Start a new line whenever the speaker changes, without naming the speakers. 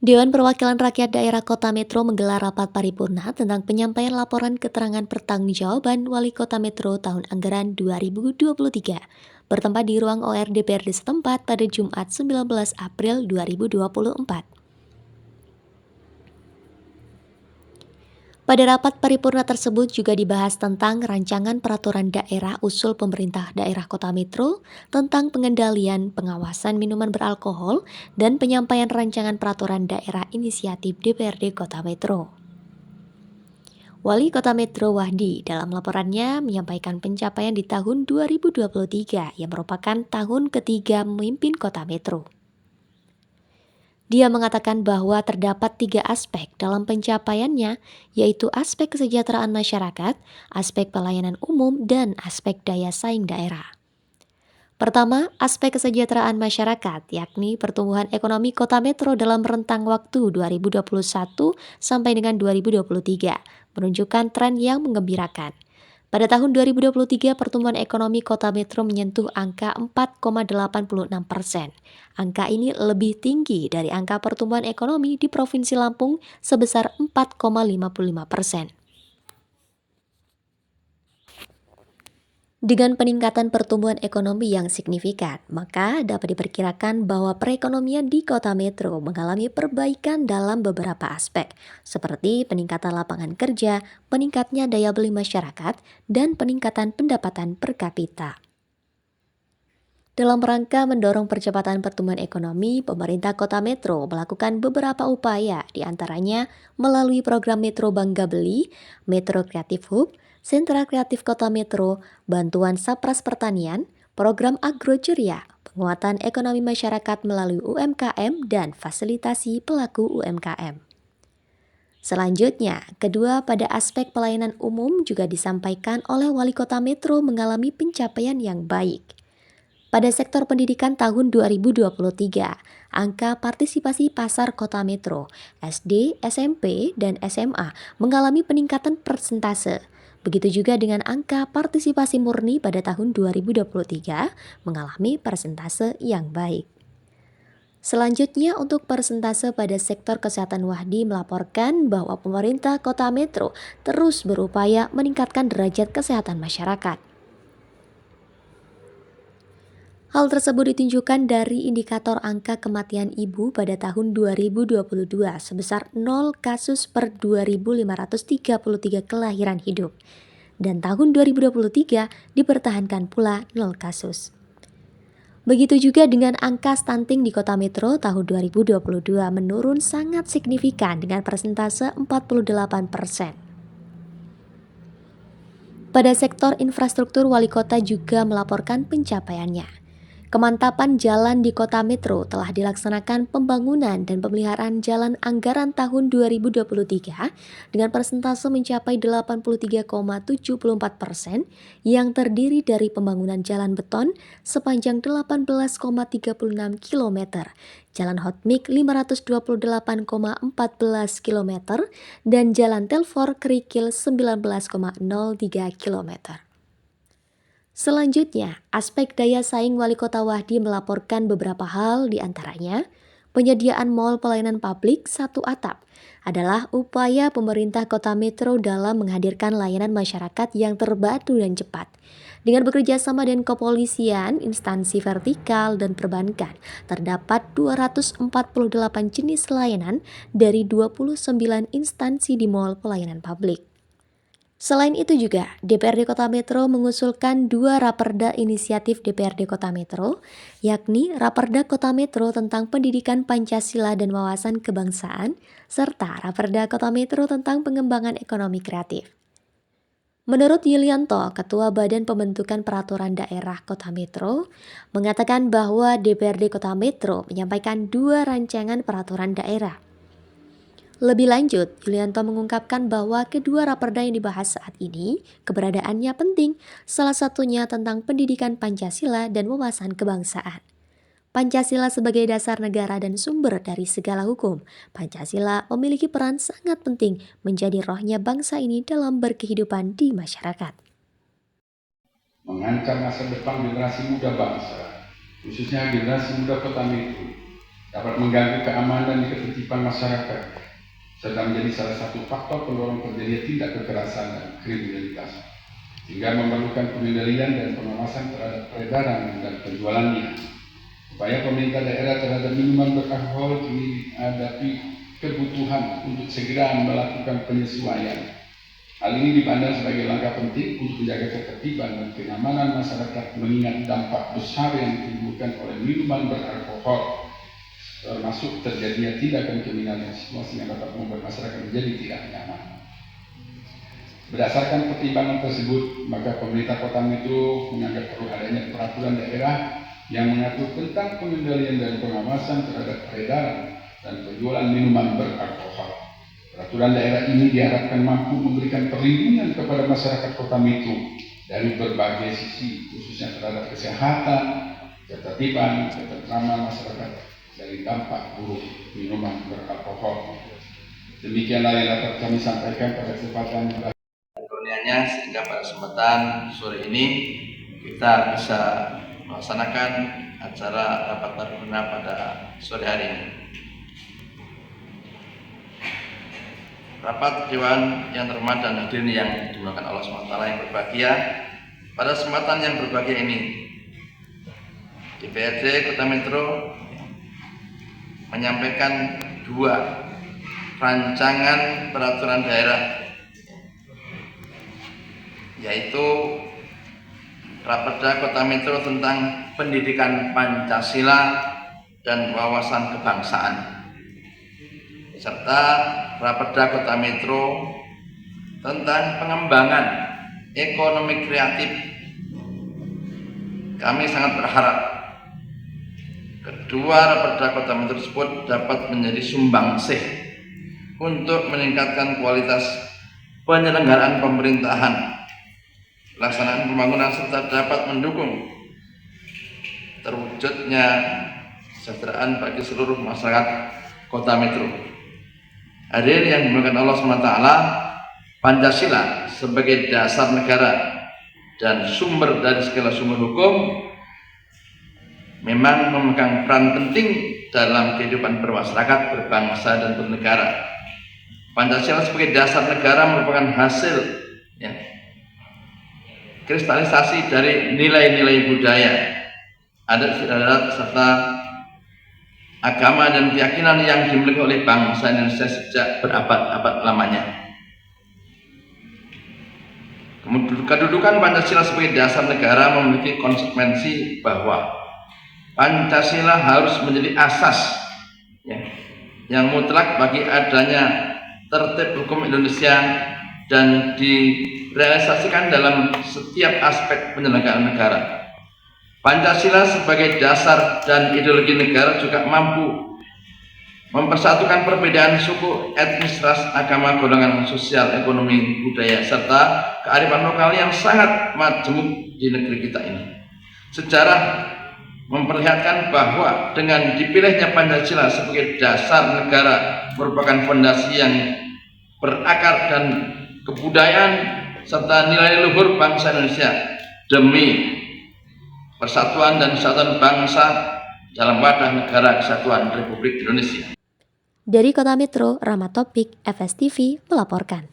Dewan Perwakilan Rakyat Daerah Kota Metro menggelar rapat paripurna tentang penyampaian laporan keterangan pertanggungjawaban Wali Kota Metro tahun anggaran 2023, bertempat di ruang OR DPRD setempat pada Jumat 19 April 2024. Pada rapat paripurna tersebut juga dibahas tentang rancangan peraturan daerah usul pemerintah daerah Kota Metro tentang pengendalian pengawasan minuman beralkohol dan penyampaian rancangan peraturan daerah inisiatif DPRD Kota Metro. Wali Kota Metro Wahdi dalam laporannya menyampaikan pencapaian di tahun 2023 yang merupakan tahun ketiga memimpin Kota Metro. Dia mengatakan bahwa terdapat 3 aspek dalam pencapaiannya, yaitu aspek kesejahteraan masyarakat, aspek pelayanan umum, dan aspek daya saing daerah. Pertama, aspek kesejahteraan masyarakat, yakni pertumbuhan ekonomi Kota Metro dalam rentang waktu 2021 sampai dengan 2023, menunjukkan tren yang menggembirakan. Pada tahun 2023, pertumbuhan ekonomi Kota Metro menyentuh angka 4,86%. Angka ini lebih tinggi dari angka pertumbuhan ekonomi di Provinsi Lampung sebesar 4,55%. Dengan peningkatan pertumbuhan ekonomi yang signifikan, maka dapat diperkirakan bahwa perekonomian di Kota Metro mengalami perbaikan dalam beberapa aspek, seperti peningkatan lapangan kerja, peningkatnya daya beli masyarakat, dan peningkatan pendapatan per kapita. Dalam rangka mendorong percepatan pertumbuhan ekonomi, pemerintah Kota Metro melakukan beberapa upaya, diantaranya melalui program Metro Bangga Beli, Metro Creative Hub, Sentra Kreatif Kota Metro, bantuan Sapras Pertanian, program Agro Ceria, penguatan ekonomi masyarakat melalui UMKM, dan fasilitasi pelaku UMKM. Selanjutnya, kedua pada aspek pelayanan umum juga disampaikan oleh Wali Kota Metro mengalami pencapaian yang baik. Pada sektor pendidikan tahun 2023, angka partisipasi pasar Kota Metro, SD, SMP, dan SMA mengalami peningkatan persentase. Begitu juga dengan angka partisipasi murni pada tahun 2023 mengalami persentase yang baik. Selanjutnya untuk persentase pada sektor kesehatan, Wahdi melaporkan bahwa pemerintah Kota Metro terus berupaya meningkatkan derajat kesehatan masyarakat. Hal tersebut ditunjukkan dari indikator angka kematian ibu pada tahun 2022 sebesar 0 kasus per 2.533 kelahiran hidup. Dan tahun 2023 dipertahankan pula 0 kasus. Begitu juga dengan angka stunting di Kota Metro tahun 2022 menurun sangat signifikan dengan persentase 48%. Pada sektor infrastruktur, Wali Kota juga melaporkan pencapaiannya. Kemantapan jalan di Kota Metro telah dilaksanakan pembangunan dan pemeliharaan jalan anggaran tahun 2023 dengan persentase mencapai 83,74% yang terdiri dari pembangunan jalan beton sepanjang 18,36 km, jalan hotmik 528,14 km, dan jalan telfor kerikil 19,03 km. Selanjutnya, aspek daya saing, Wali Kota Wahdi melaporkan beberapa hal, diantaranya penyediaan mal pelayanan publik satu atap adalah upaya pemerintah Kota Metro dalam menghadirkan layanan masyarakat yang terpadu dan cepat. Dengan bekerja sama dengan kepolisian, instansi vertikal, dan perbankan, terdapat 248 jenis layanan dari 29 instansi di mal pelayanan publik. Selain itu juga, DPRD Kota Metro mengusulkan 2 raperda inisiatif DPRD Kota Metro, yakni Raperda Kota Metro tentang pendidikan Pancasila dan wawasan kebangsaan, serta Raperda Kota Metro tentang pengembangan ekonomi kreatif. Menurut Yulianto, Ketua Badan Pembentukan Peraturan Daerah Kota Metro, mengatakan bahwa DPRD Kota Metro menyampaikan 2 rancangan peraturan daerah. Lebih lanjut, Yulianto mengungkapkan bahwa kedua raperda yang dibahas saat ini keberadaannya penting, salah satunya tentang pendidikan Pancasila dan wawasan kebangsaan. Pancasila sebagai dasar negara dan sumber dari segala hukum, Pancasila memiliki peran sangat penting menjadi rohnya bangsa ini dalam berkehidupan di masyarakat.
Mengancam masa depan generasi muda bangsa, khususnya generasi muda Kota Metro, dapat mengganggu keamanan dan ketertiban masyarakat, serta menjadi salah satu faktor pendorong terjadinya tindak kekerasan dan kriminalitas, sehingga memerlukan pengendalian dan pengawasan terhadap peredaran dan penjualannya. Upaya pemerintah daerah terhadap minuman beralkohol ini menghadapi kebutuhan untuk segera melakukan penyesuaian. Hal ini dipandang sebagai langkah penting untuk menjaga ketertiban dan kenyamanan masyarakat, mengingat dampak besar yang ditimbulkan oleh minuman beralkohol, termasuk terjadinya tindakan kriminal yang situasi yang dapat membuat masyarakat menjadi tidak nyaman. Berdasarkan pertimbangan tersebut, maka pemerintah Kota Metro menganggap perlu adanya peraturan daerah yang mengatur tentang pengendalian dan pengawasan terhadap peredaran dan penjualan minuman beralkohol. Peraturan daerah ini diharapkan mampu memberikan perlindungan kepada masyarakat Kota Metro dari berbagai sisi, khususnya terhadap kesehatan, ketertiban, ketentraman masyarakat dari dampak buruk minuman beralkohol. Demikianlah yang dapat kami sampaikan pada kesempatan
kurnianya, sehingga pada kesempatan sore ini kita bisa melaksanakan acara rapat paripurna pada sore hari ini. Rapat Dewan yang terhormat dan hadirin yang dimuliakan Allah SWT yang berbahagia, pada kesempatan yang berbahagia ini DPRD Kota Metro menyampaikan 2 rancangan peraturan daerah, yaitu Raperda Kota Metro tentang pendidikan Pancasila dan wawasan kebangsaan, serta Raperda Kota Metro tentang pengembangan ekonomi kreatif. Kami sangat berharap kedua Raperda Kota Metro tersebut dapat menjadi sumbangsih untuk meningkatkan kualitas penyelenggaraan pemerintahan, pelaksanaan pembangunan, serta dapat mendukung terwujudnya kesejahteraan bagi seluruh masyarakat Kota Metro. Hadirin yang dimuliakan Allah SWT, Pancasila sebagai dasar negara dan sumber dari segala sumber hukum memang memegang peran penting dalam kehidupan bermasyarakat, berbangsa, dan bernegara. Pancasila sebagai dasar negara merupakan hasil kristalisasi dari nilai-nilai budaya, adat istiadat, serta agama dan keyakinan yang dimiliki oleh bangsa Indonesia sejak berabad-abad lamanya. Kedudukan Pancasila sebagai dasar negara memiliki konsekuensi bahwa Pancasila harus menjadi asas yang mutlak bagi adanya tertib hukum Indonesia dan direalisasikan dalam setiap aspek penyelenggaraan negara. Pancasila sebagai dasar dan ideologi negara juga mampu mempersatukan perbedaan suku, etnis, ras, agama, golongan sosial, ekonomi, budaya, serta kearifan lokal yang sangat majemuk di negeri kita ini. Sejarah memperlihatkan bahwa dengan dipilihnya Pancasila sebagai dasar negara merupakan fondasi yang berakar dan kebudayaan serta nilai luhur bangsa Indonesia demi persatuan dan kesatuan bangsa dalam wadah negara kesatuan Republik Indonesia.
Dari Kota Metro, Rahmat Topik, FS TV melaporkan.